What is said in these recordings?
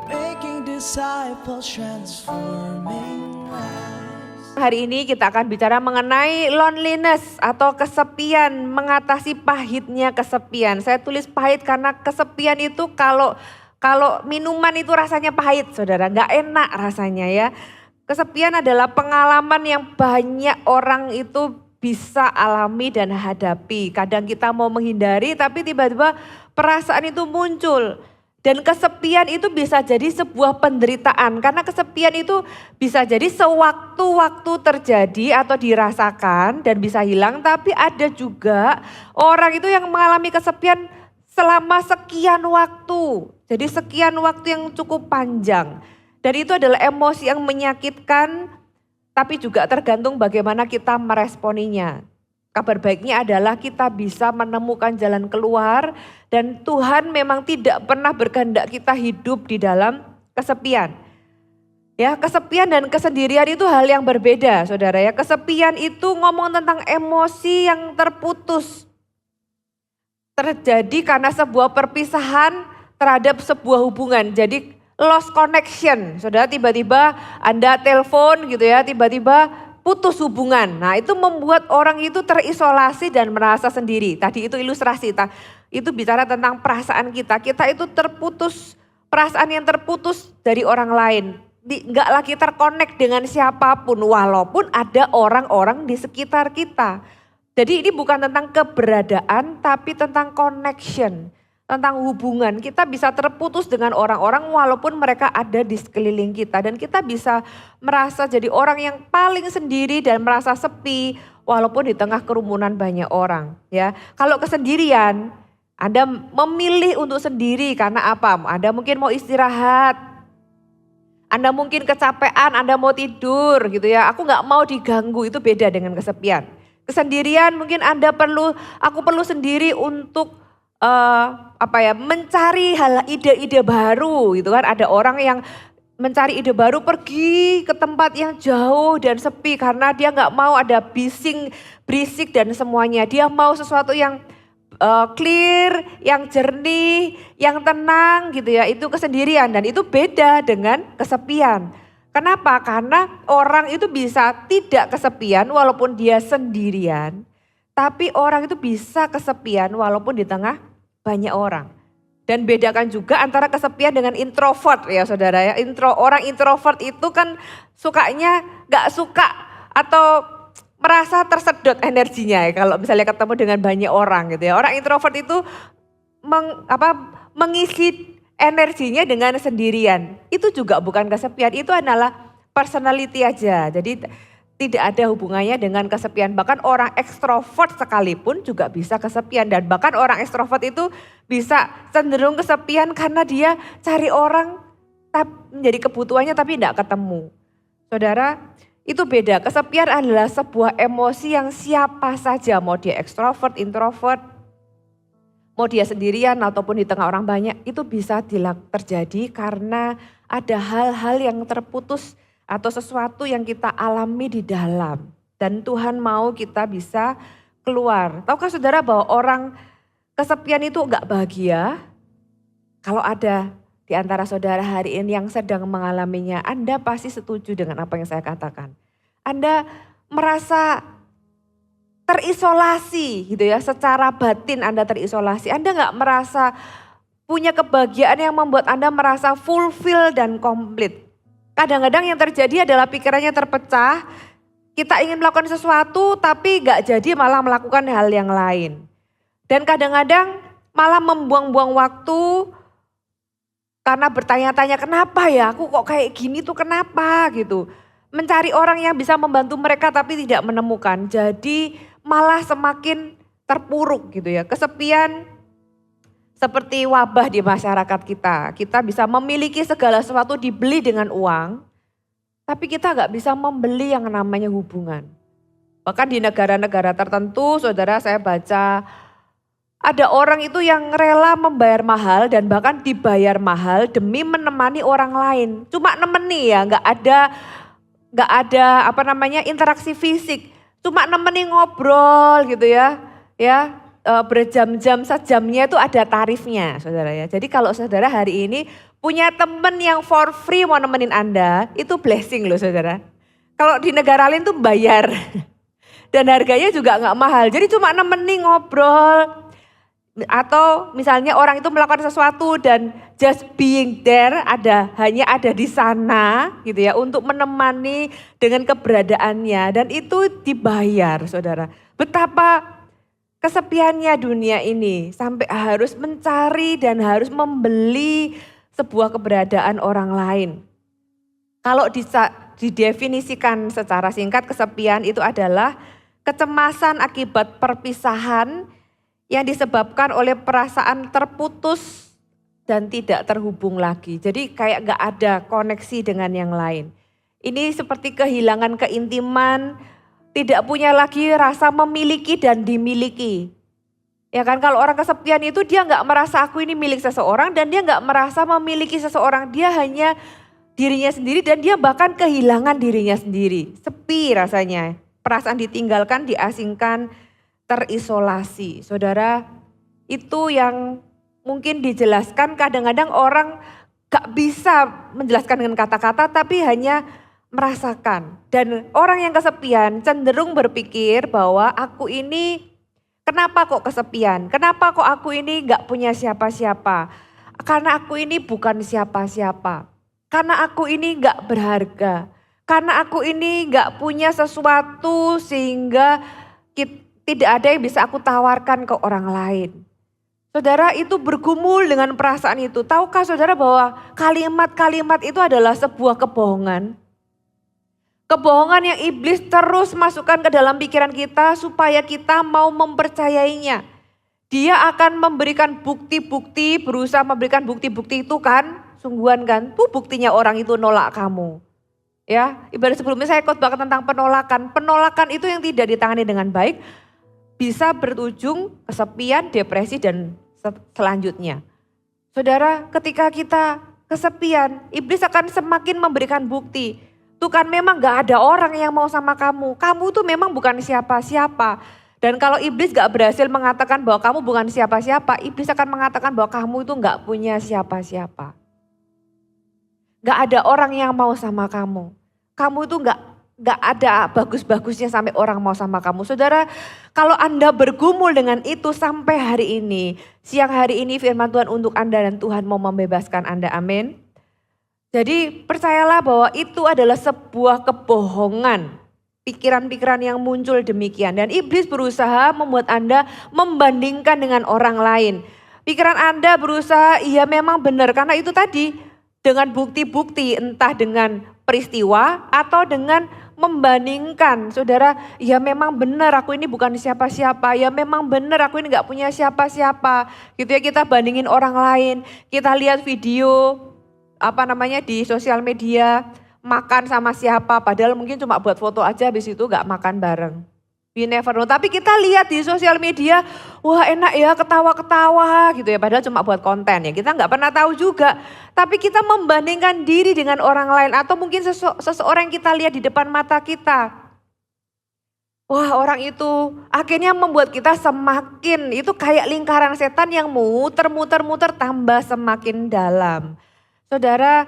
Making disciples, transforming lives. Hari ini kita akan bicara mengenai loneliness atau kesepian, mengatasi pahitnya kesepian. Saya tulis pahit karena kesepian itu kalau minuman itu rasanya pahit, saudara, nggak enak rasanya ya. Kesepian adalah pengalaman yang banyak orang itu bisa alami dan hadapi. Kadang kita mau menghindari tapi tiba-tiba perasaan itu muncul. Dan kesepian itu bisa jadi sebuah penderitaan karena kesepian itu bisa jadi sewaktu-waktu terjadi atau dirasakan dan bisa hilang. Tapi ada juga orang itu yang mengalami kesepian selama sekian waktu. Jadi sekian waktu yang cukup panjang. Dan itu adalah emosi yang menyakitkan tapi juga tergantung bagaimana kita meresponinya. Kabar baiknya adalah kita bisa menemukan jalan keluar dan Tuhan memang tidak pernah berkehendak kita hidup di dalam kesepian. Ya, kesepian dan kesendirian itu hal yang berbeda, saudara ya. Kesepian itu ngomong tentang emosi yang terputus. Terjadi karena sebuah perpisahan terhadap sebuah hubungan. Jadi lost connection, saudara, tiba-tiba Anda telepon gitu ya, tiba-tiba putus hubungan. Nah itu membuat orang itu terisolasi dan merasa sendiri. Tadi itu ilustrasi, itu bicara tentang perasaan kita. Kita itu terputus, perasaan yang terputus dari orang lain. Enggak lagi terkonek dengan siapapun walaupun ada orang-orang di sekitar kita. Jadi ini bukan tentang keberadaan tapi tentang connection. Tentang hubungan, kita bisa terputus dengan orang-orang walaupun mereka ada di sekeliling kita. Dan kita bisa merasa jadi orang yang paling sendiri dan merasa sepi walaupun di tengah kerumunan banyak orang. Ya, kalau kesendirian, Anda memilih untuk sendiri karena apa? Anda mungkin mau istirahat, Anda mungkin kecapean, Anda mau tidur gitu ya. Aku gak mau diganggu, itu beda dengan kesepian. Kesendirian mungkin aku perlu sendiri untuk mencari ide-ide baru gitu kan. Ada orang yang mencari ide baru pergi ke tempat yang jauh dan sepi karena dia nggak mau ada berisik dan semuanya. Dia mau sesuatu yang clear, yang jernih, yang tenang gitu ya. Itu kesendirian dan itu beda dengan kesepian. Kenapa? Karena orang itu bisa tidak kesepian walaupun dia sendirian. Tapi orang itu bisa kesepian walaupun di tengah banyak orang. Dan bedakan juga antara kesepian dengan introvert ya saudara ya. Orang introvert itu kan sukanya gak suka atau merasa tersedot energinya ya kalau misalnya ketemu dengan banyak orang gitu ya. Orang introvert itu mengisi energinya dengan sendirian. Itu juga bukan kesepian, itu adalah personality aja. Jadi tidak ada hubungannya dengan kesepian. Bahkan orang ekstrovert sekalipun juga bisa kesepian. Dan bahkan orang ekstrovert itu bisa cenderung kesepian karena dia cari orang menjadi kebutuhannya tapi tidak ketemu. Saudara, itu beda. Kesepian adalah sebuah emosi yang siapa saja, mau dia ekstrovert, introvert, mau dia sendirian ataupun di tengah orang banyak, itu bisa terjadi karena ada hal-hal yang terputus atau sesuatu yang kita alami di dalam. Dan Tuhan mau kita bisa keluar. Tahukah saudara bahwa orang kesepian itu enggak bahagia? Kalau ada di antara saudara hari ini yang sedang mengalaminya, Anda pasti setuju dengan apa yang saya katakan. Anda merasa terisolasi gitu ya, secara batin Anda terisolasi. Anda enggak merasa punya kebahagiaan yang membuat Anda merasa fulfill dan komplit. Kadang-kadang yang terjadi adalah pikirannya terpecah, kita ingin melakukan sesuatu tapi gak jadi malah melakukan hal yang lain. Dan kadang-kadang malah membuang-buang waktu karena bertanya-tanya kenapa ya aku kok kayak gini tuh kenapa gitu. Mencari orang yang bisa membantu mereka tapi tidak menemukan, jadi malah semakin terpuruk gitu ya. Kesepian seperti wabah di masyarakat kita. Kita bisa memiliki segala sesuatu dibeli dengan uang, tapi kita nggak bisa membeli yang namanya hubungan. Bahkan di negara-negara tertentu, saudara, saya baca ada orang itu yang rela membayar mahal dan bahkan dibayar mahal demi menemani orang lain. Cuma nemeni ya, nggak ada interaksi fisik. Cuma nemeni ngobrol gitu ya, berjam-jam sejamnya itu ada tarifnya, saudara ya. Jadi kalau saudara hari ini Punya temen yang for free mau nemenin Anda, itu blessing loh saudara. Kalau di negara lain tuh bayar. Dan harganya juga gak mahal, jadi cuma nemenin ngobrol. Atau misalnya orang itu melakukan sesuatu dan just being there, hanya ada di sana gitu ya, untuk menemani dengan keberadaannya. Dan itu dibayar saudara. Betapa kesepiannya dunia ini sampai harus mencari dan harus membeli sebuah keberadaan orang lain. Kalau didefinisikan secara singkat, kesepian itu adalah kecemasan akibat perpisahan yang disebabkan oleh perasaan terputus dan tidak terhubung lagi. Jadi kayak gak ada koneksi dengan yang lain. Ini seperti kehilangan keintiman, tidak punya lagi rasa memiliki dan dimiliki. Ya kan, kalau orang kesepian itu dia gak merasa aku ini milik seseorang dan dia gak merasa memiliki seseorang. Dia hanya dirinya sendiri dan dia bahkan kehilangan dirinya sendiri. Sepi rasanya, perasaan ditinggalkan, diasingkan, terisolasi. Saudara, itu yang mungkin dijelaskan kadang-kadang orang gak bisa menjelaskan dengan kata-kata tapi hanya merasakan. Dan orang yang kesepian cenderung berpikir bahwa aku ini kenapa kok kesepian? Kenapa kok aku ini gak punya siapa-siapa? Karena aku ini bukan siapa-siapa. Karena aku ini gak berharga. Karena aku ini gak punya sesuatu sehingga tidak ada yang bisa aku tawarkan ke orang lain. Saudara, itu bergumul dengan perasaan itu. Tahukah saudara bahwa kalimat-kalimat itu adalah sebuah kebohongan? Kebohongan yang iblis terus masukkan ke dalam pikiran kita supaya kita mau mempercayainya. Dia akan memberikan bukti-bukti, berusaha memberikan bukti-bukti itu kan, sungguhan kan, tuh buktinya orang itu nolak kamu. Ya, ibarat sebelumnya saya khotbah tentang penolakan. Penolakan itu yang tidak ditangani dengan baik bisa berujung kesepian, depresi dan selanjutnya. Saudara, ketika kita kesepian, iblis akan semakin memberikan bukti. Tuh kan memang gak ada orang yang mau sama kamu. Kamu tuh memang bukan siapa-siapa. Dan kalau iblis gak berhasil mengatakan bahwa kamu bukan siapa-siapa, iblis akan mengatakan bahwa kamu itu gak punya siapa-siapa. Gak ada orang yang mau sama kamu. Kamu itu gak ada bagus-bagusnya sampai orang mau sama kamu. Saudara, kalau Anda bergumul dengan itu sampai hari ini, siang hari ini firman Tuhan untuk Anda dan Tuhan mau membebaskan Anda, amin. Jadi percayalah bahwa itu adalah sebuah kebohongan. Pikiran-pikiran yang muncul demikian. Dan iblis berusaha membuat Anda membandingkan dengan orang lain. Pikiran Anda berusaha, iya memang benar. Karena itu tadi dengan bukti-bukti entah dengan peristiwa atau dengan membandingkan. Saudara, ya memang benar aku ini bukan siapa-siapa. Ya memang benar aku ini gak punya siapa-siapa. Gitu ya, kita bandingin orang lain. Kita lihat video di sosial media, makan sama siapa, padahal mungkin cuma buat foto aja, habis itu gak makan bareng. You never know, tapi kita lihat di sosial media, wah enak ya ketawa-ketawa gitu ya, padahal cuma buat konten ya, kita gak pernah tahu juga. Tapi kita membandingkan diri dengan orang lain, atau mungkin seseorang yang kita lihat di depan mata kita. Wah orang itu akhirnya membuat kita semakin, itu kayak lingkaran setan yang muter-muter tambah semakin dalam. Saudara,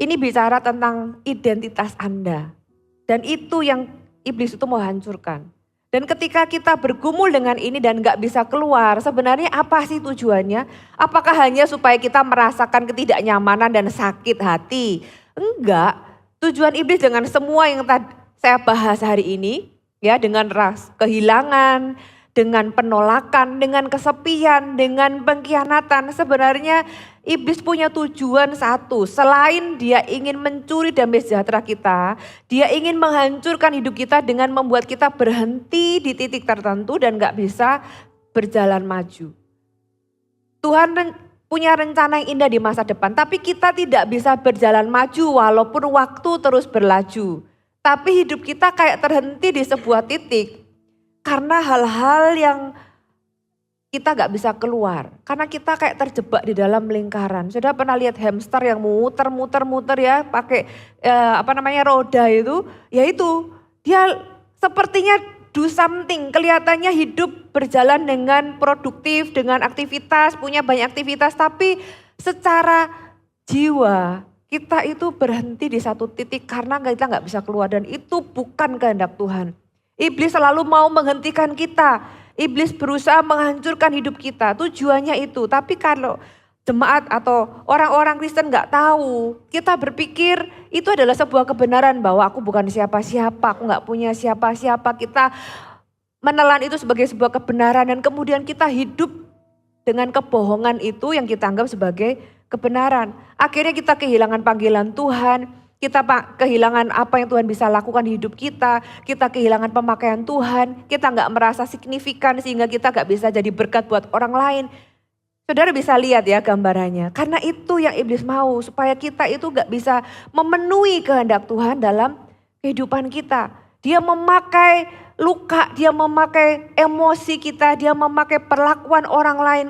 ini bicara tentang identitas Anda. Dan itu yang iblis itu mau hancurkan. Dan ketika kita bergumul dengan ini dan gak bisa keluar, sebenarnya apa sih tujuannya? Apakah hanya supaya kita merasakan ketidaknyamanan dan sakit hati? Enggak. Tujuan iblis dengan semua yang saya bahas hari ini, ya, dengan kehilangan, dengan penolakan, dengan kesepian, dengan pengkhianatan, sebenarnya iblis punya tujuan satu. Selain dia ingin mencuri damai sejahtera kita, dia ingin menghancurkan hidup kita dengan membuat kita berhenti di titik tertentu dan gak bisa berjalan maju. Tuhan punya rencana yang indah di masa depan, tapi kita tidak bisa berjalan maju walaupun waktu terus berlaju. Tapi hidup kita kayak terhenti di sebuah titik. Karena hal-hal yang kita gak bisa keluar. Karena kita kayak terjebak di dalam lingkaran. Sudah pernah lihat hamster yang muter ya pakai roda itu. Ya itu dia sepertinya do something. Kelihatannya hidup berjalan dengan produktif, dengan aktivitas, punya banyak aktivitas. Tapi secara jiwa kita itu berhenti di satu titik karena kita nggak bisa keluar dan itu bukan kehendak Tuhan. Iblis selalu mau menghentikan kita. Iblis berusaha menghancurkan hidup kita. Tujuannya itu. Tapi kalau jemaat atau orang-orang Kristen nggak tahu, kita berpikir itu adalah sebuah kebenaran bahwa aku bukan siapa-siapa, aku nggak punya siapa-siapa. Kita menelan itu sebagai sebuah kebenaran dan kemudian kita hidup dengan kebohongan itu yang kita anggap sebagai kebenaran. Akhirnya kita kehilangan panggilan Tuhan, kita kehilangan apa yang Tuhan bisa lakukan di hidup kita kehilangan pemakaian Tuhan, kita nggak merasa signifikan sehingga kita nggak bisa jadi berkat buat orang lain. Saudara bisa lihat ya gambarannya, karena itu yang iblis mau supaya kita itu nggak bisa memenuhi kehendak Tuhan dalam kehidupan kita. Dia memakai luka, dia memakai emosi kita, dia memakai perlakuan orang lain.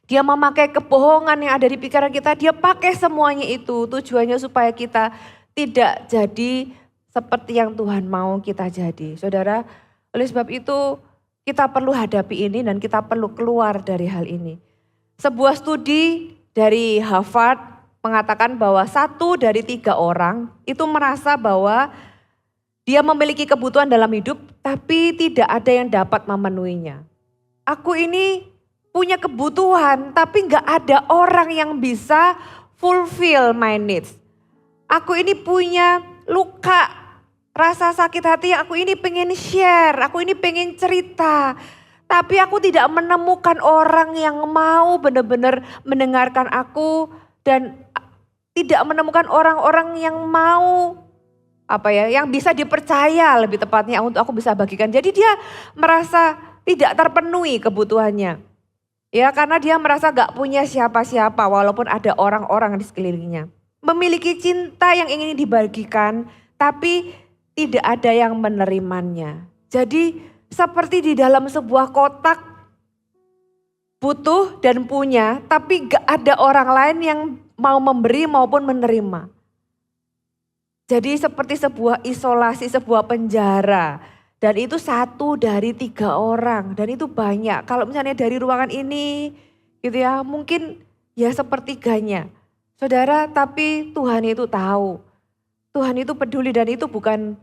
Dia memakai kebohongan yang ada di pikiran kita, dia pakai semuanya itu tujuannya supaya kita tidak jadi seperti yang Tuhan mau kita jadi. Saudara, oleh sebab itu kita perlu hadapi ini dan kita perlu keluar dari hal ini. Sebuah studi dari Harvard mengatakan bahwa 1 dari 3 orang itu merasa bahwa dia memiliki kebutuhan dalam hidup tapi tidak ada yang dapat memenuhinya. Aku ini punya kebutuhan tapi gak ada orang yang bisa fulfill my needs. Aku ini punya luka, rasa sakit hati yang aku ini pengen share, aku ini pengen cerita. Tapi aku tidak menemukan orang yang mau benar-benar mendengarkan aku dan tidak menemukan orang-orang yang mau yang bisa dipercaya lebih tepatnya untuk aku bisa bagikan. Jadi dia merasa tidak terpenuhi kebutuhannya. Ya karena dia merasa gak punya siapa-siapa walaupun ada orang-orang di sekelilingnya. Memiliki cinta yang ingin dibagikan tapi tidak ada yang menerimanya. Jadi seperti di dalam sebuah kotak butuh dan punya tapi gak ada orang lain yang mau memberi maupun menerima. Jadi seperti sebuah isolasi, sebuah penjara. Dan itu 1 dari 3 orang dan itu banyak. Kalau misalnya dari ruangan ini gitu ya mungkin ya sepertiganya. Saudara tapi Tuhan itu tahu. Tuhan itu peduli dan itu bukan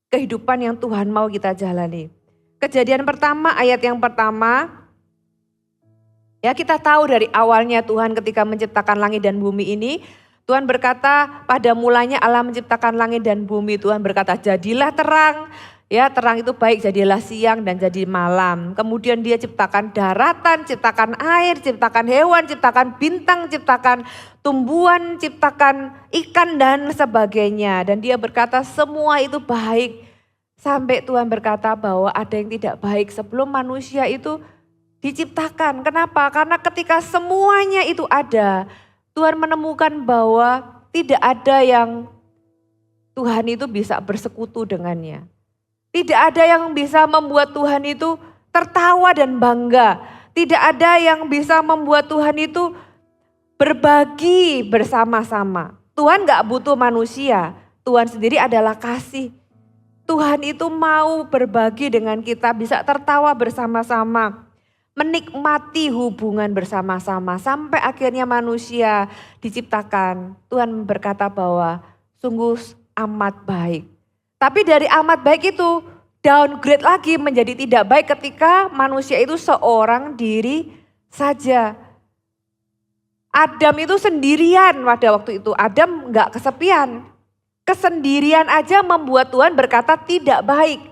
kehidupan yang Tuhan mau kita jalani. Kejadian pertama ayat yang pertama. Ya kita tahu dari awalnya Tuhan ketika menciptakan langit dan bumi ini. Tuhan berkata pada mulanya Allah menciptakan langit dan bumi. Tuhan berkata jadilah terang. Ya terang itu baik, jadilah siang dan jadi malam. Kemudian dia ciptakan daratan, ciptakan air, ciptakan hewan, ciptakan bintang, ciptakan tumbuhan, ciptakan ikan dan sebagainya. Dan dia berkata semua itu baik. Sampai Tuhan berkata bahwa ada yang tidak baik sebelum manusia itu diciptakan. Kenapa? Karena ketika semuanya itu ada, Tuhan menemukan bahwa tidak ada yang Tuhan itu bisa bersekutu dengannya. Tidak ada yang bisa membuat Tuhan itu tertawa dan bangga. Tidak ada yang bisa membuat Tuhan itu berbagi bersama-sama. Tuhan gak butuh manusia. Tuhan sendiri adalah kasih. Tuhan itu mau berbagi dengan kita, bisa tertawa bersama-sama. Menikmati hubungan bersama-sama. Sampai akhirnya manusia diciptakan. Tuhan berkata bahwa sungguh amat baik. Tapi dari amat baik itu downgrade lagi menjadi tidak baik ketika manusia itu seorang diri saja. Adam itu sendirian pada waktu itu. Adam gak kesepian. Kesendirian aja membuat Tuhan berkata tidak baik.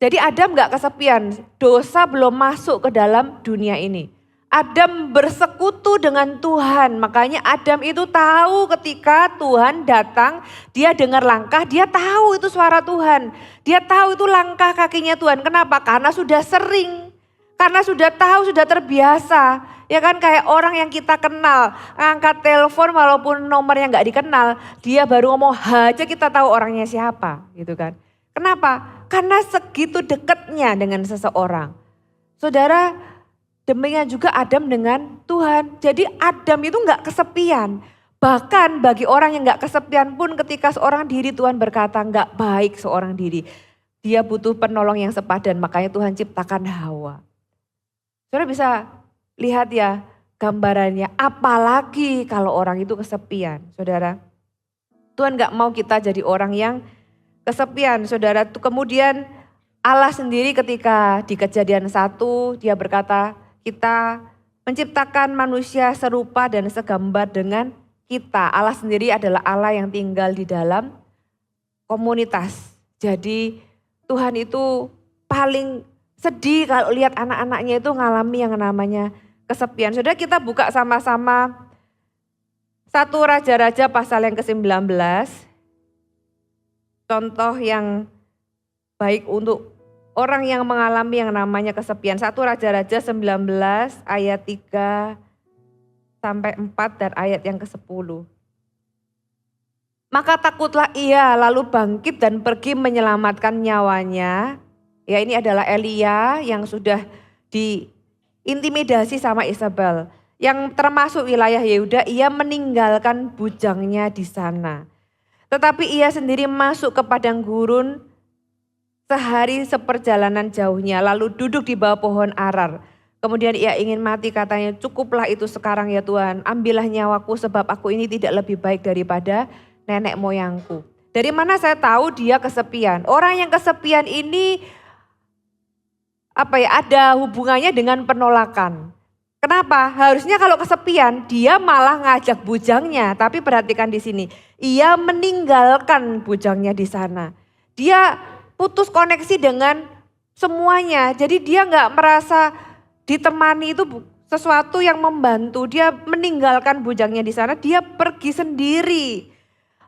Jadi Adam gak kesepian. Dosa belum masuk ke dalam dunia ini. Adam bersekutu dengan Tuhan, makanya Adam itu tahu ketika Tuhan datang, dia dengar langkah, dia tahu itu suara Tuhan. Dia tahu itu langkah kakinya Tuhan, kenapa? Karena sudah sering, karena sudah tahu, sudah terbiasa. Ya kan kayak orang yang kita kenal, angkat telepon walaupun nomornya gak dikenal, dia baru ngomong aja kita tahu orangnya siapa gitu kan. Kenapa? Karena segitu dekatnya dengan seseorang. Saudara, demikian juga Adam dengan Tuhan. Jadi Adam itu gak kesepian. Bahkan bagi orang yang gak kesepian pun ketika seorang diri Tuhan berkata gak baik seorang diri. Dia butuh penolong yang sepadan, makanya Tuhan ciptakan Hawa. Saudara bisa lihat ya, gambarannya. Apalagi kalau orang itu kesepian, saudara. Tuhan gak mau kita jadi orang yang kesepian, saudara. Kemudian Allah sendiri ketika di Kejadian 1 dia berkata, kita menciptakan manusia serupa dan segambar dengan kita. Allah sendiri adalah Allah yang tinggal di dalam komunitas. Jadi Tuhan itu paling sedih kalau lihat anak-anaknya itu ngalami yang namanya kesepian. Saudara, kita buka sama-sama 1 Raja-Raja pasal yang ke-19. Contoh yang baik untuk orang yang mengalami yang namanya kesepian. 1 Raja-Raja 19 ayat 3 sampai 4 dan ayat yang ke-10. Maka takutlah ia lalu bangkit dan pergi menyelamatkan nyawanya. Ya, ini adalah Elia yang sudah diintimidasi sama Isabel. Yang termasuk wilayah Yehuda, ia meninggalkan bujangnya di sana. Tetapi ia sendiri masuk ke padang gurun sehari seperjalanan jauhnya, lalu duduk di bawah pohon arar. Kemudian ia ingin mati, katanya, cukuplah itu sekarang ya Tuhan, ambillah nyawaku sebab aku ini tidak lebih baik daripada nenek moyangku. Dari mana saya tahu dia kesepian? Orang yang kesepian ini ada hubungannya dengan penolakan. Kenapa? Harusnya kalau kesepian dia malah ngajak bujangnya, tapi perhatikan di sini, ia meninggalkan bujangnya di sana. Dia putus koneksi dengan semuanya, jadi dia nggak merasa ditemani itu sesuatu yang membantu. Dia meninggalkan bujangnya di sana, dia pergi sendiri,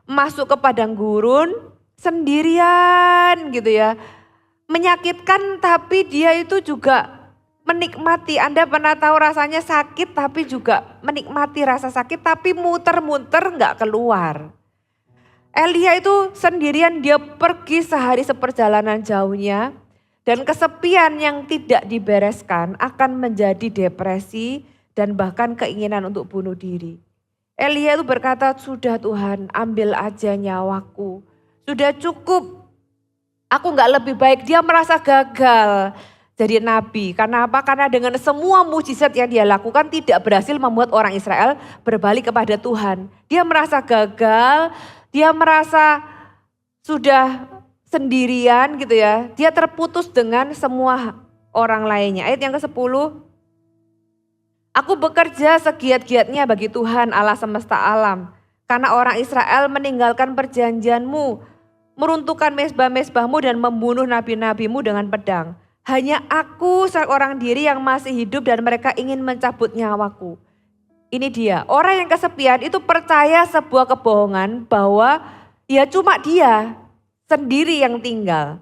masuk ke padang gurun sendirian gitu ya. Menyakitkan tapi dia itu juga menikmati. Anda pernah tahu rasanya sakit tapi juga menikmati rasa sakit, tapi muter-muter nggak keluar. Elia itu sendirian, dia pergi sehari seperjalanan jauhnya, dan kesepian yang tidak dibereskan akan menjadi depresi dan bahkan keinginan untuk bunuh diri. Elia itu berkata, sudah Tuhan, ambil aja nyawaku, sudah cukup, aku gak lebih baik. Dia merasa gagal jadi nabi. Karena apa? Karena dengan semua mujizat yang dia lakukan tidak berhasil membuat orang Israel berbalik kepada Tuhan. Dia merasa gagal, dia merasa sudah sendirian gitu ya. Dia terputus dengan semua orang lainnya. Ayat yang ke-10. Aku bekerja segiat-giatnya bagi Tuhan Allah semesta alam. Karena orang Israel meninggalkan perjanjianmu, meruntuhkan mezbah-mezbahmu dan membunuh nabi-nabimu dengan pedang. Hanya aku seorang diri yang masih hidup dan mereka ingin mencabut nyawaku. Ini dia, orang yang kesepian itu percaya sebuah kebohongan bahwa ya cuma dia sendiri yang tinggal.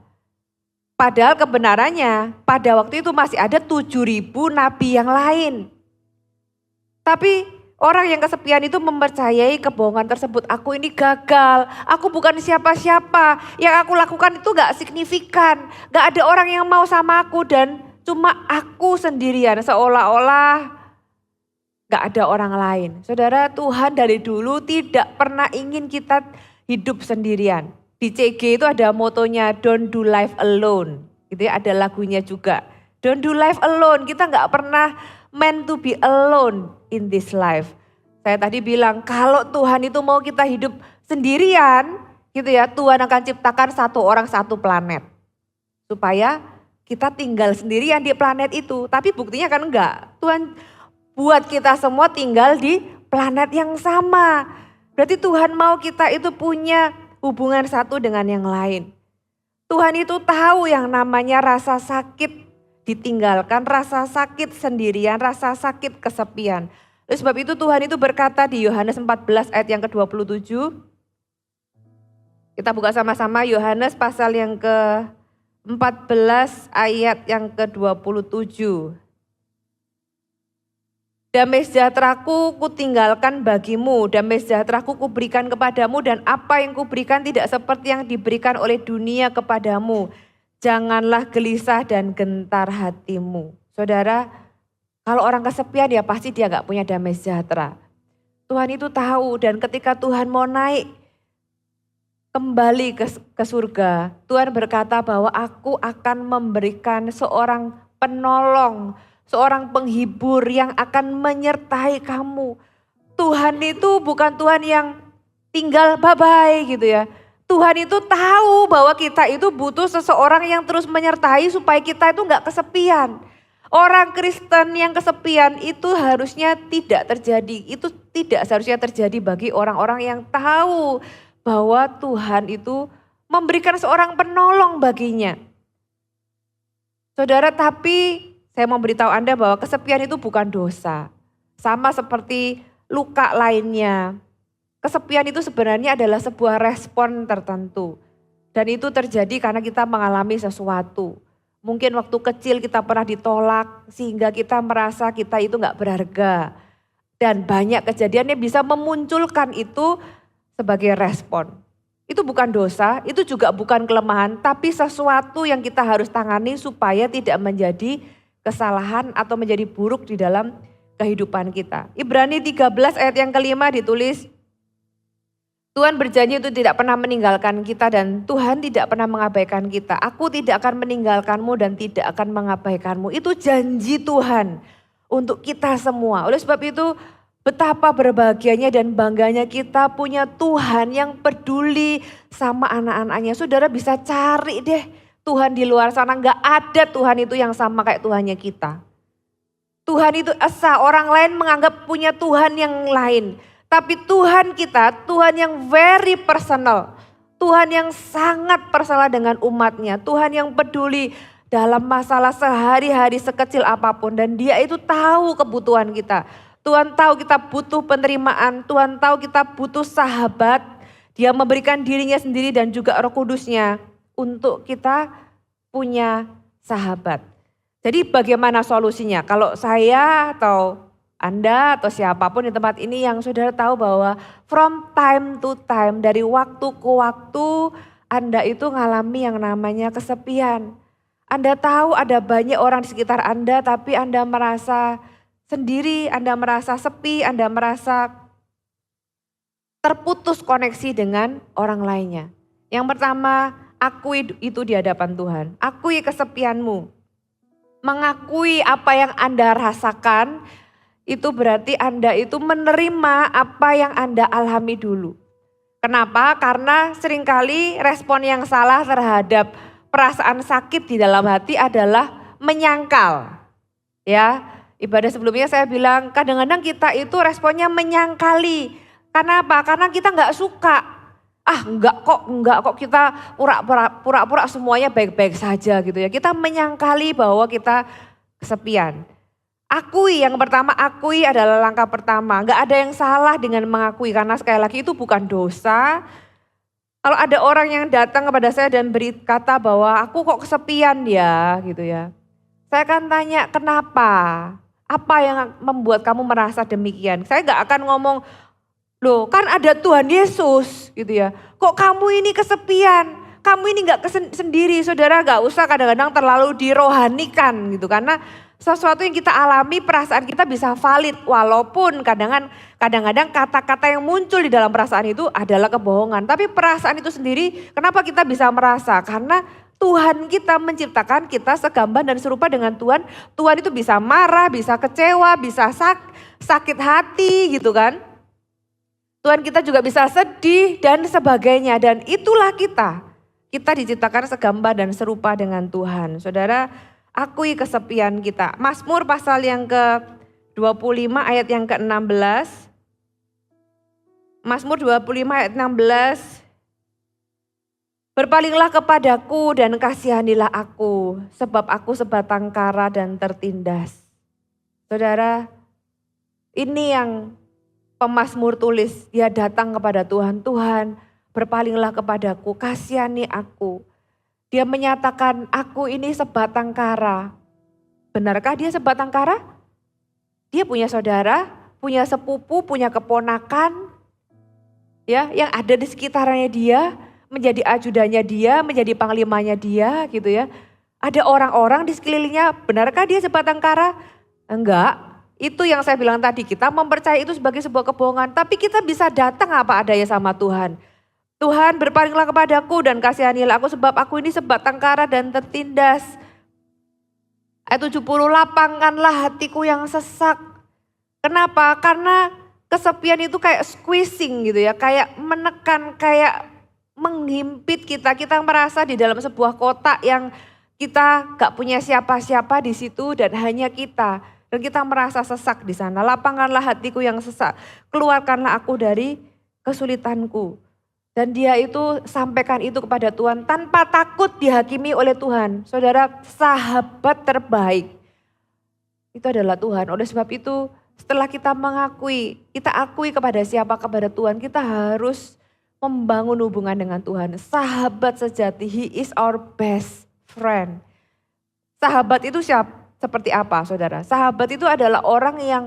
Padahal kebenarannya pada waktu itu masih ada 7.000 nabi yang lain. Tapi orang yang kesepian itu mempercayai kebohongan tersebut. Aku ini gagal, aku bukan siapa-siapa. Yang aku lakukan itu gak signifikan. Gak ada orang yang mau sama aku dan cuma aku sendirian. Seolah-olah gak ada orang lain. Saudara, Tuhan dari dulu tidak pernah ingin kita hidup sendirian. Di CG itu ada motonya don't do life alone. Gitu ya, ada lagunya juga. Don't do life alone. Kita gak pernah meant to be alone in this life. Saya tadi bilang kalau Tuhan itu mau kita hidup sendirian gitu ya, Tuhan akan ciptakan satu orang satu planet. Supaya kita tinggal sendirian di planet itu. Tapi buktinya kan enggak. Tuhan buat kita semua tinggal di planet yang sama. Berarti Tuhan mau kita itu punya hubungan satu dengan yang lain. Tuhan itu tahu yang namanya rasa sakit ditinggalkan, rasa sakit sendirian, rasa sakit kesepian. Oleh sebab itu Tuhan itu berkata di Yohanes 14 ayat yang ke-27. Kita buka sama-sama Yohanes pasal yang ke-14 ayat yang ke-27. Damai sejahteraku kutinggalkan bagimu, damai sejahteraku kuberikan kepadamu, dan apa yang kuberikan tidak seperti yang diberikan oleh dunia kepadamu. Janganlah gelisah dan gentar hatimu. Saudara, kalau orang kesepian ya pasti dia gak punya damai sejahtera. Tuhan itu tahu, dan ketika Tuhan mau naik kembali ke surga, Tuhan berkata bahwa aku akan memberikan seorang penolong, seorang penghibur yang akan menyertai kamu. Tuhan itu bukan Tuhan yang tinggal bye-bye gitu ya. Tuhan itu tahu bahwa kita itu butuh seseorang yang terus menyertai supaya kita itu nggak kesepian. Orang Kristen yang kesepian itu harusnya tidak terjadi. Itu tidak seharusnya terjadi bagi orang-orang yang tahu bahwa Tuhan itu memberikan seorang penolong baginya. Saudara, tapi saya mau beritahu Anda bahwa kesepian itu bukan dosa. Sama seperti luka lainnya. Kesepian itu sebenarnya adalah sebuah respon tertentu. Dan itu terjadi karena kita mengalami sesuatu. Mungkin waktu kecil kita pernah ditolak sehingga kita merasa kita itu gak berharga. Dan banyak kejadian yang bisa memunculkan itu sebagai respon. Itu bukan dosa, itu juga bukan kelemahan, tapi sesuatu yang kita harus tangani supaya tidak menjadi kesalahan atau menjadi buruk di dalam kehidupan kita. Ibrani 13 ayat yang kelima ditulis, Tuhan berjanji untuk tidak pernah meninggalkan kita dan Tuhan tidak pernah mengabaikan kita. Aku tidak akan meninggalkanmu dan tidak akan mengabaikanmu. Itu janji Tuhan untuk kita semua. Oleh sebab itu betapa berbahagianya dan bangganya kita punya Tuhan yang peduli sama anak-anaknya. Saudara bisa cari deh Tuhan di luar sana. Gak ada Tuhan itu yang sama kayak Tuhannya kita. Tuhan itu esa, orang lain menganggap punya Tuhan yang lain. Tapi Tuhan kita, Tuhan yang very personal. Tuhan yang sangat personal dengan umatnya. Tuhan yang peduli dalam masalah sehari-hari sekecil apapun. Dan dia itu tahu kebutuhan kita. Tuhan tahu kita butuh penerimaan. Tuhan tahu kita butuh sahabat. Dia memberikan dirinya sendiri dan juga Roh Kudusnya untuk kita punya sahabat. Jadi bagaimana solusinya? Kalau saya atau Anda atau siapapun di tempat ini yang saudara tahu bahwa from time to time, dari waktu ke waktu Anda itu ngalami yang namanya kesepian. Anda tahu ada banyak orang di sekitar Anda tapi Anda merasa sendiri, Anda merasa sepi, Anda merasa terputus koneksi dengan orang lainnya. Yang pertama, akui itu di hadapan Tuhan. Akui kesepianmu. Mengakui apa yang Anda rasakan, itu berarti Anda itu menerima apa yang Anda alami dulu. Kenapa? Karena seringkali respon yang salah terhadap perasaan sakit di dalam hati adalah menyangkal. Ya, ibadah sebelumnya saya bilang kadang-kadang kita itu responnya menyangkali. Karena apa? Karena kita nggak suka. Enggak kok kita pura-pura semuanya baik-baik saja gitu ya. Kita menyangkali bahwa kita kesepian. Akui, yang pertama akui adalah langkah pertama. Enggak ada yang salah dengan mengakui karena sekali lagi itu bukan dosa. Kalau ada orang yang datang kepada saya dan berkata bahwa aku kok kesepian ya gitu ya. Saya akan tanya kenapa? Apa yang membuat kamu merasa demikian? Saya enggak akan ngomong, loh kan ada Tuhan Yesus gitu ya. Kok kamu ini kesepian? Kamu ini enggak sendiri. Saudara enggak usah kadang-kadang terlalu dirohanikan gitu. Karena sesuatu yang kita alami, perasaan kita bisa valid. Walaupun kadang-kadang kata-kata yang muncul di dalam perasaan itu adalah kebohongan. Tapi perasaan itu sendiri kenapa kita bisa merasa? Karena Tuhan kita menciptakan kita segambar dan serupa dengan Tuhan. Tuhan itu bisa marah, bisa kecewa, bisa sakit hati gitu kan. Tuhan kita juga bisa sedih dan sebagainya. Dan itulah kita. Kita diciptakan segambar dan serupa dengan Tuhan. Saudara, akui kesepian kita. Mazmur pasal yang ke-25 ayat yang ke-16. Mazmur 25 ayat 16. Berpalinglah kepadaku dan kasihanilah aku, sebab aku sebatang kara dan tertindas. Saudara, ini yang pemazmur tulis, dia datang kepada Tuhan. Tuhan, berpalinglah kepadaku, kasihani aku. Dia menyatakan, aku ini sebatang kara. Benarkah dia sebatang kara? Dia punya saudara, punya sepupu, punya keponakan. Ya, yang ada di sekitarnya dia, menjadi ajudannya dia, menjadi panglimanya dia gitu ya. Ada orang-orang di sekelilingnya, benarkah dia sebatang kara? Enggak. Itu yang saya bilang tadi, kita mempercayai itu sebagai sebuah kebohongan. Tapi kita bisa datang apa adanya sama Tuhan. Tuhan, berpalinglah kepadaku dan kasihanilah aku sebab aku ini sebatang kara dan tertindas. Ayat 70, lapangkanlah hatiku yang sesak. Kenapa? Karena kesepian itu kayak squeezing gitu ya, kayak menekan, kayak menghimpit kita. Kita merasa di dalam sebuah kotak yang kita gak punya siapa-siapa di situ dan hanya kita. Dan kita merasa sesak di sana. Lapangkanlah hatiku yang sesak. Keluarkanlah aku dari kesulitanku. Dan dia itu sampaikan itu kepada Tuhan tanpa takut dihakimi oleh Tuhan. Saudara, sahabat terbaik itu adalah Tuhan. Oleh sebab itu setelah kita mengakui, kita akui kepada siapa? Kepada Tuhan. Kita harus membangun hubungan dengan Tuhan. Sahabat sejati, he is our best friend. Sahabat itu seperti apa saudara? Sahabat itu adalah orang yang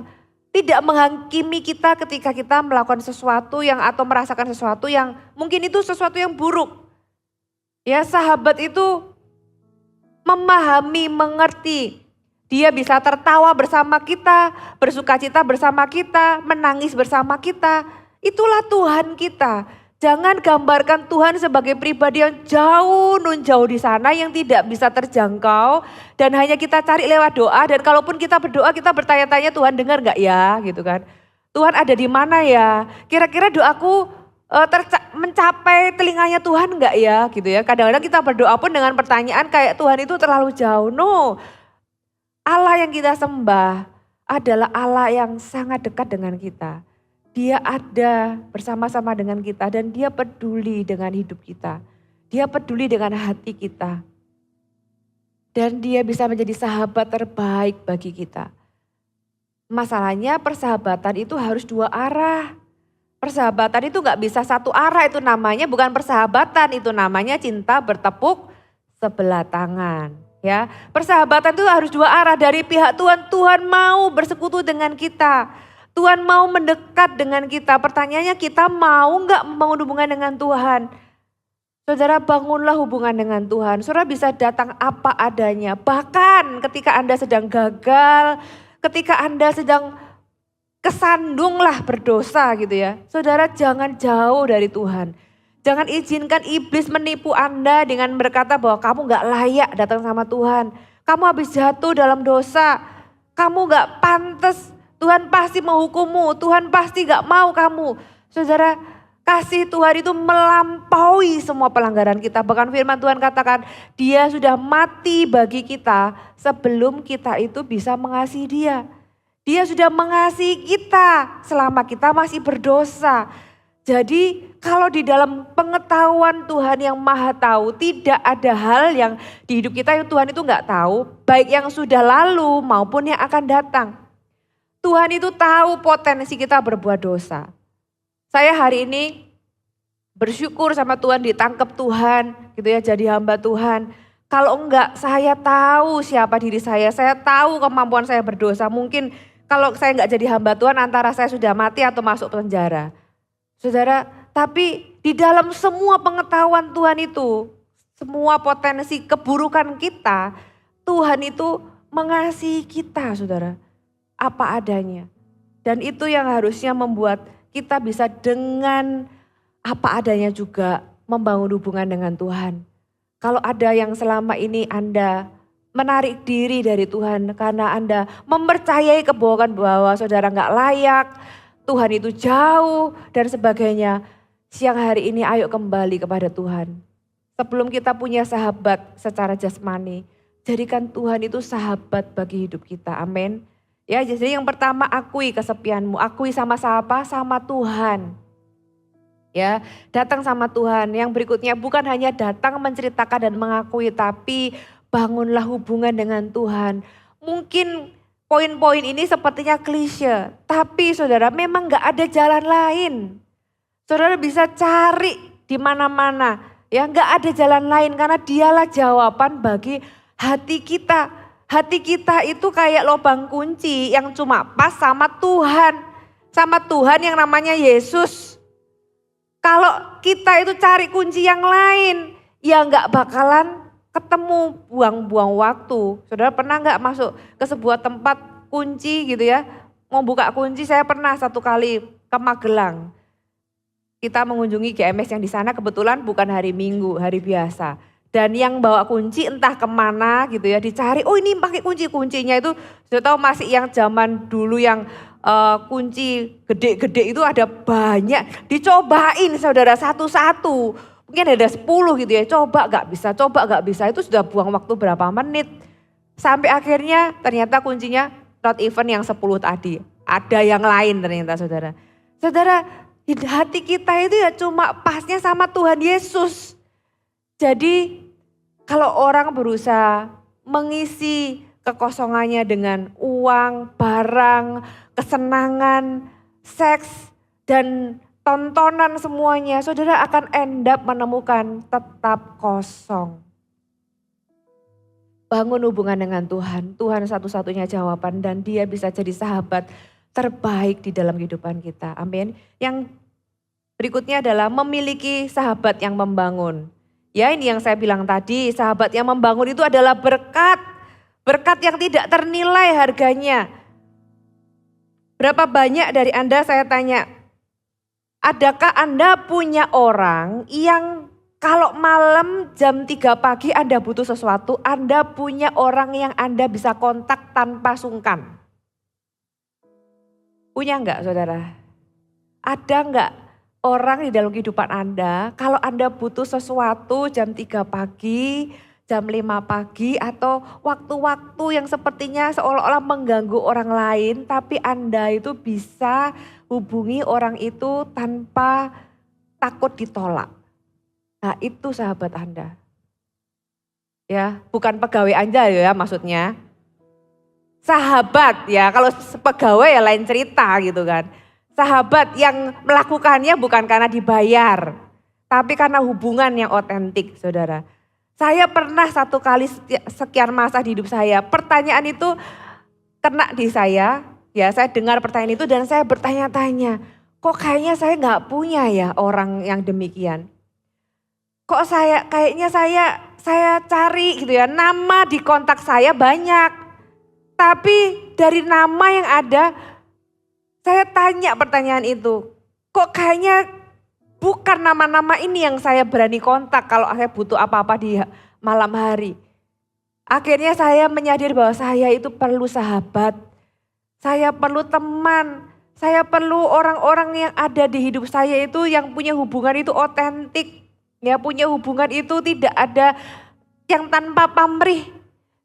tidak menghakimi kita ketika kita melakukan sesuatu yang atau merasakan sesuatu yang mungkin itu sesuatu yang buruk. Ya, sahabat itu memahami, mengerti. Dia bisa tertawa bersama kita, bersukacita bersama kita, menangis bersama kita. Itulah Tuhan kita. Jangan gambarkan Tuhan sebagai pribadi yang jauh nun jauh di sana yang tidak bisa terjangkau dan hanya kita cari lewat doa, dan kalaupun kita berdoa kita bertanya-tanya, Tuhan dengar gak ya gitu kan. Tuhan ada di mana ya, kira-kira doaku mencapai telinganya Tuhan gak ya gitu ya. Kadang-kadang kita berdoa pun dengan pertanyaan kayak Tuhan itu terlalu jauh. No, Allah yang kita sembah adalah Allah yang sangat dekat dengan kita. Dia ada bersama-sama dengan kita dan dia peduli dengan hidup kita. Dia peduli dengan hati kita. Dan dia bisa menjadi sahabat terbaik bagi kita. Masalahnya persahabatan itu harus dua arah. Persahabatan itu gak bisa satu arah, itu namanya bukan persahabatan, itu namanya cinta bertepuk sebelah tangan. Ya, persahabatan itu harus dua arah, dari pihak Tuhan. Tuhan mau bersekutu dengan kita. Tuhan mau mendekat dengan kita. Pertanyaannya, kita mau gak membangun hubungan dengan Tuhan? Saudara, bangunlah hubungan dengan Tuhan. Saudara bisa datang apa adanya. Bahkan ketika Anda sedang gagal, ketika Anda sedang kesandunglah berdosa gitu ya. Saudara, jangan jauh dari Tuhan. Jangan izinkan iblis menipu Anda dengan berkata bahwa kamu gak layak datang sama Tuhan. Kamu habis jatuh dalam dosa. Kamu gak pantas. Tuhan pasti menghukummu, Tuhan pasti gak mau kamu. Saudara, kasih Tuhan itu melampaui semua pelanggaran kita. Bahkan firman Tuhan katakan, dia sudah mati bagi kita sebelum kita itu bisa mengasihi dia. Dia sudah mengasihi kita selama kita masih berdosa. Jadi kalau di dalam pengetahuan Tuhan yang maha tahu, tidak ada hal yang di hidup kita yang Tuhan itu gak tahu. Baik yang sudah lalu maupun yang akan datang. Tuhan itu tahu potensi kita berbuat dosa. Saya hari ini bersyukur sama Tuhan, ditangkap Tuhan gitu ya, jadi hamba Tuhan. Kalau enggak, saya tahu siapa diri saya tahu kemampuan saya berdosa. Mungkin kalau saya enggak jadi hamba Tuhan, antara saya sudah mati atau masuk penjara. Saudara, tapi di dalam semua pengetahuan Tuhan itu, semua potensi keburukan kita, Tuhan itu mengasihi kita, saudara. Apa adanya. Dan itu yang harusnya membuat kita bisa dengan apa adanya juga membangun hubungan dengan Tuhan. Kalau ada yang selama ini Anda menarik diri dari Tuhan karena Anda mempercayai kebohongan bahwa saudara gak layak, Tuhan itu jauh dan sebagainya. Siang hari ini ayo kembali kepada Tuhan. Sebelum kita punya sahabat secara jasmani, jadikan Tuhan itu sahabat bagi hidup kita. Amin. Ya, jadi yang pertama akui kesepianmu, akui sama siapa? Sama Tuhan. Ya, datang sama Tuhan. Yang berikutnya bukan hanya datang menceritakan dan mengakui, tapi bangunlah hubungan dengan Tuhan. Mungkin poin-poin ini sepertinya klise, tapi saudara memang gak ada jalan lain. Saudara bisa cari di mana-mana, ya gak ada jalan lain karena dialah jawaban bagi hati kita. Hati kita itu kayak lubang kunci yang cuma pas sama Tuhan. Sama Tuhan yang namanya Yesus. Kalau kita itu cari kunci yang lain, ya gak bakalan ketemu, buang-buang waktu. Saudara pernah gak masuk ke sebuah tempat kunci gitu ya. Mau buka kunci, saya pernah satu kali ke Magelang. Kita mengunjungi GMS yang di sana kebetulan bukan hari Minggu, hari biasa. Dan yang bawa kunci entah kemana gitu ya, dicari, oh ini pakai kuncinya itu, sudah tahu masih yang zaman dulu yang kunci gede-gede itu ada banyak, dicobain saudara satu-satu. Mungkin ada 10 gitu ya, coba gak bisa, itu sudah buang waktu berapa menit. Sampai akhirnya ternyata kuncinya not even yang 10 tadi, ada yang lain ternyata saudara. Saudara, hati kita itu ya cuma pasnya sama Tuhan Yesus. Jadi kalau orang berusaha mengisi kekosongannya dengan uang, barang, kesenangan, seks, dan tontonan semuanya, saudara akan end up menemukan tetap kosong. Bangun hubungan dengan Tuhan, Tuhan satu-satunya jawaban dan dia bisa jadi sahabat terbaik di dalam kehidupan kita. Amin. Yang berikutnya adalah memiliki sahabat yang membangun. Ya ini yang saya bilang tadi, sahabat yang membangun itu adalah berkat. Berkat yang tidak ternilai harganya. Berapa banyak dari Anda saya tanya, adakah Anda punya orang yang kalau malam jam 3 pagi Anda butuh sesuatu, Anda punya orang yang Anda bisa kontak tanpa sungkan? Punya enggak saudara? Ada enggak orang di dalam kehidupan Anda, kalau Anda butuh sesuatu jam 3 pagi, jam 5 pagi atau waktu-waktu yang sepertinya seolah-olah mengganggu orang lain, tapi Anda itu bisa hubungi orang itu tanpa takut ditolak. Nah itu sahabat Anda. Ya, bukan pegawai Anda ya maksudnya. Sahabat ya, kalau pegawai ya lain cerita gitu kan. Sahabat yang melakukannya bukan karena dibayar, tapi karena hubungan yang otentik saudara. Saya pernah satu kali sekian masa di hidup saya, pertanyaan itu kena di saya, ya saya dengar pertanyaan itu dan saya bertanya-tanya, kok kayaknya saya nggak punya ya orang yang demikian. Kok kayaknya saya cari gitu ya, nama di kontak saya banyak, tapi dari nama yang ada, saya tanya pertanyaan itu, kok kayaknya bukan nama-nama ini yang saya berani kontak kalau saya butuh apa-apa di malam hari. Akhirnya saya menyadari bahwa saya itu perlu sahabat, saya perlu teman, saya perlu orang-orang yang ada di hidup saya itu yang punya hubungan itu otentik. Ya punya hubungan itu tidak ada yang tanpa pamrih.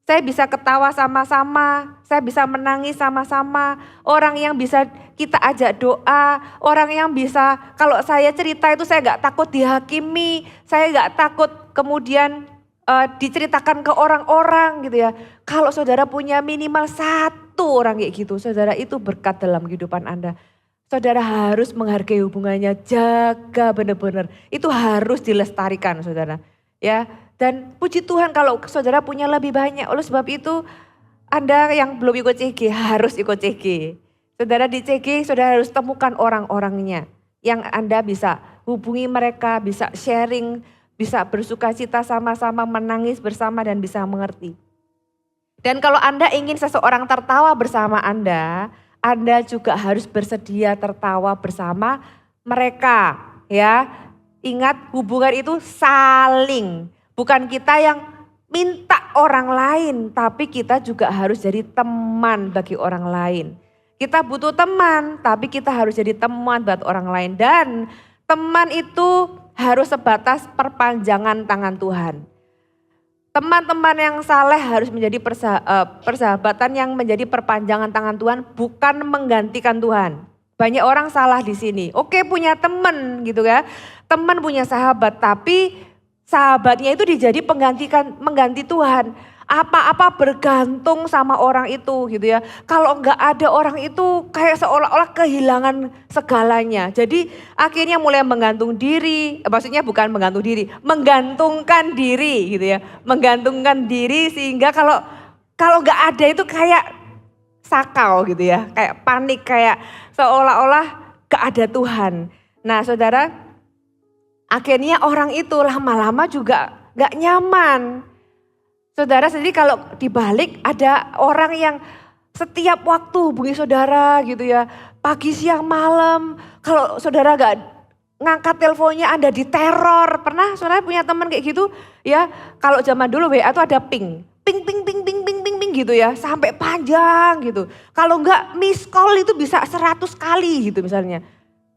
Saya bisa ketawa sama-sama, saya bisa menangis sama-sama. Orang yang bisa kita ajak doa, orang yang bisa kalau saya cerita itu saya gak takut dihakimi, saya gak takut kemudian diceritakan ke orang-orang gitu ya. Kalau saudara punya minimal satu orang kayak gitu, saudara itu berkat dalam kehidupan Anda. Saudara harus menghargai hubungannya, jaga benar-benar. Itu harus dilestarikan saudara. Ya, dan puji Tuhan kalau saudara punya lebih banyak. Oleh sebab itu Anda yang belum ikut CG harus ikut CG. Saudara di CG saudara harus temukan orang-orangnya. Yang Anda bisa hubungi mereka, bisa sharing, bisa bersuka cita sama-sama, menangis bersama dan bisa mengerti. Dan kalau Anda ingin seseorang tertawa bersama Anda juga harus bersedia tertawa bersama mereka ya. Ingat hubungan itu saling, bukan kita yang minta orang lain, tapi kita juga harus jadi teman bagi orang lain. Kita butuh teman, tapi kita harus jadi teman buat orang lain. Dan teman itu harus sebatas perpanjangan tangan Tuhan. Teman-teman yang saleh harus menjadi persahabatan yang menjadi perpanjangan tangan Tuhan, bukan menggantikan Tuhan. Banyak orang salah di sini. Oke punya teman gitu ya, teman punya sahabat, tapi sahabatnya itu dijadi mengganti Tuhan. Apa-apa bergantung sama orang itu gitu ya. Kalau enggak ada orang itu kayak seolah-olah kehilangan segalanya. Jadi akhirnya mulai menggantung diri, maksudnya bukan menggantung diri, menggantungkan diri gitu ya. Menggantungkan diri sehingga kalau enggak ada itu kayak sakau gitu ya. Kayak panik, kayak seolah-olah enggak ada Tuhan. Nah saudara, akhirnya orang itu lama-lama juga enggak nyaman. Saudara sendiri kalau dibalik ada orang yang setiap waktu hubungi saudara gitu ya. Pagi, siang, malam. Kalau saudara ngangkat teleponnya Anda diteror. Pernah saudara punya teman kayak gitu? Ya, kalau zaman dulu WA tuh ada ping. Ping, ping, ping, ping, ping, ping, ping gitu ya. Sampai panjang gitu. Kalau enggak miss call itu bisa 100 kali gitu misalnya.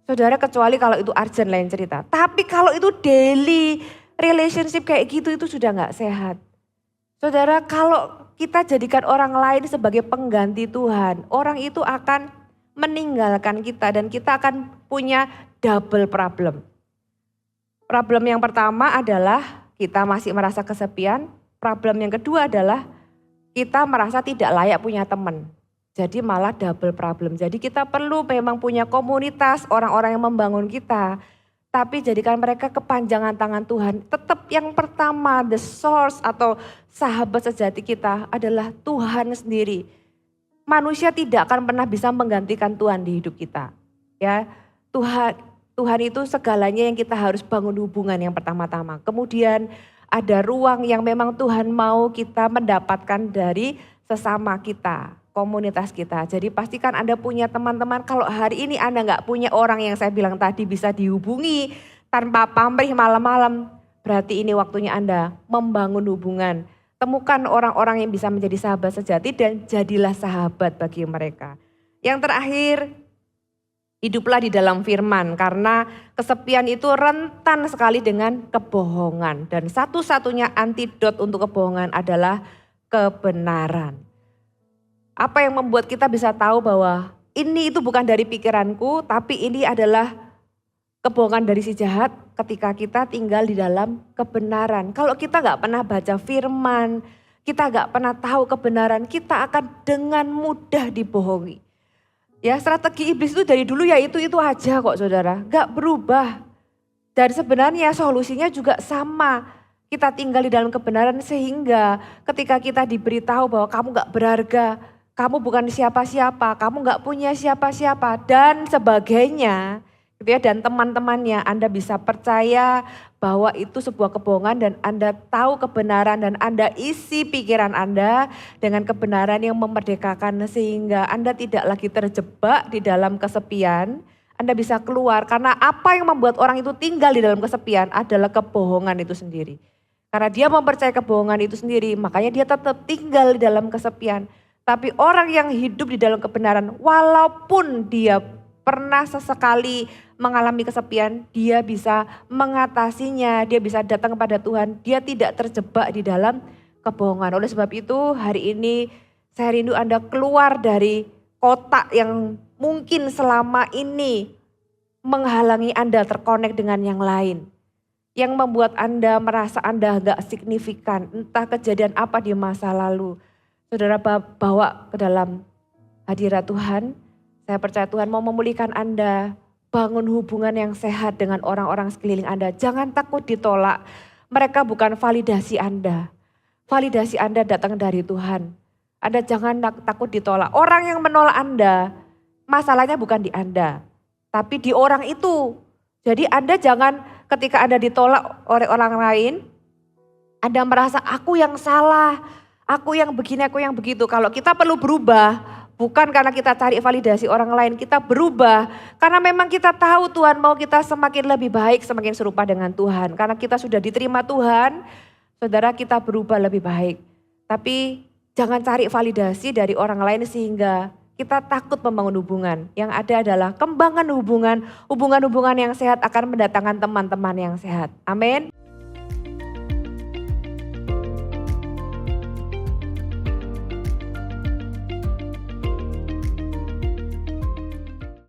Saudara kecuali kalau itu urgent lain cerita. Tapi kalau itu daily relationship kayak gitu itu sudah enggak sehat. Saudara kalau kita jadikan orang lain sebagai pengganti Tuhan, orang itu akan meninggalkan kita dan kita akan punya double problem. Problem yang pertama adalah kita masih merasa kesepian. Problem yang kedua adalah kita merasa tidak layak punya teman. Jadi malah double problem. Jadi kita perlu memang punya komunitas orang-orang yang membangun kita. Tapi jadikan mereka kepanjangan tangan Tuhan. Tetap yang pertama, the source atau sahabat sejati kita adalah Tuhan sendiri. Manusia tidak akan pernah bisa menggantikan Tuhan di hidup kita. Ya, Tuhan itu segalanya yang kita harus bangun hubungan yang pertama-tama. Kemudian ada ruang yang memang Tuhan mau kita mendapatkan dari sesama kita, komunitas kita. Jadi pastikan Anda punya teman-teman. Kalau hari ini Anda nggak punya orang yang saya bilang tadi bisa dihubungi tanpa pamrih malam-malam, berarti ini waktunya Anda membangun hubungan. Temukan orang-orang yang bisa menjadi sahabat sejati dan jadilah sahabat bagi mereka. Yang terakhir, hiduplah di dalam firman karena kesepian itu rentan sekali dengan kebohongan. Dan satu-satunya antidot untuk kebohongan adalah kebenaran. Apa yang membuat kita bisa tahu bahwa ini itu bukan dari pikiranku, tapi ini adalah kebohongan dari si jahat ketika kita tinggal di dalam kebenaran. Kalau kita gak pernah baca firman, kita gak pernah tahu kebenaran, kita akan dengan mudah dibohongi. Ya, strategi iblis itu dari dulu ya itu aja kok saudara, gak berubah. Dan sebenarnya solusinya juga sama. Kita tinggal di dalam kebenaran sehingga ketika kita diberitahu bahwa kamu gak berharga, kamu bukan siapa-siapa, kamu gak punya siapa-siapa dan sebagainya. Gitu ya, dan teman-temannya Anda bisa percaya bahwa itu sebuah kebohongan dan Anda tahu kebenaran dan Anda isi pikiran Anda dengan kebenaran yang memerdekakan sehingga Anda tidak lagi terjebak di dalam kesepian. Anda bisa keluar karena apa yang membuat orang itu tinggal di dalam kesepian adalah kebohongan itu sendiri. Karena dia mempercayai kebohongan itu sendiri makanya dia tetap tinggal di dalam kesepian. Tapi orang yang hidup di dalam kebenaran walaupun dia pernah sesekali mengalami kesepian, dia bisa mengatasinya, dia bisa datang kepada Tuhan, dia tidak terjebak di dalam kebohongan. Oleh sebab itu hari ini saya rindu Anda keluar dari kotak yang mungkin selama ini menghalangi Anda terkonek dengan yang lain. Yang membuat Anda merasa Anda gak signifikan, entah kejadian apa di masa lalu. Saudara bawa ke dalam hadirat Tuhan, saya percaya Tuhan mau memulihkan Anda, bangun hubungan yang sehat dengan orang-orang sekeliling Anda. Jangan takut ditolak, mereka bukan validasi Anda. Validasi Anda datang dari Tuhan. Anda jangan takut ditolak. Orang yang menolak Anda, masalahnya bukan di Anda, tapi di orang itu. Jadi Anda jangan ketika Anda ditolak oleh orang lain, Anda merasa aku yang salah, aku yang begini, aku yang begitu. Kalau kita perlu berubah, bukan karena kita cari validasi orang lain, kita berubah. Karena memang kita tahu Tuhan mau kita semakin lebih baik, semakin serupa dengan Tuhan. Karena kita sudah diterima Tuhan, saudara kita berubah lebih baik. Tapi jangan cari validasi dari orang lain sehingga kita takut membangun hubungan. Yang ada adalah kembangan hubungan, hubungan-hubungan yang sehat akan mendatangkan teman-teman yang sehat. Amin.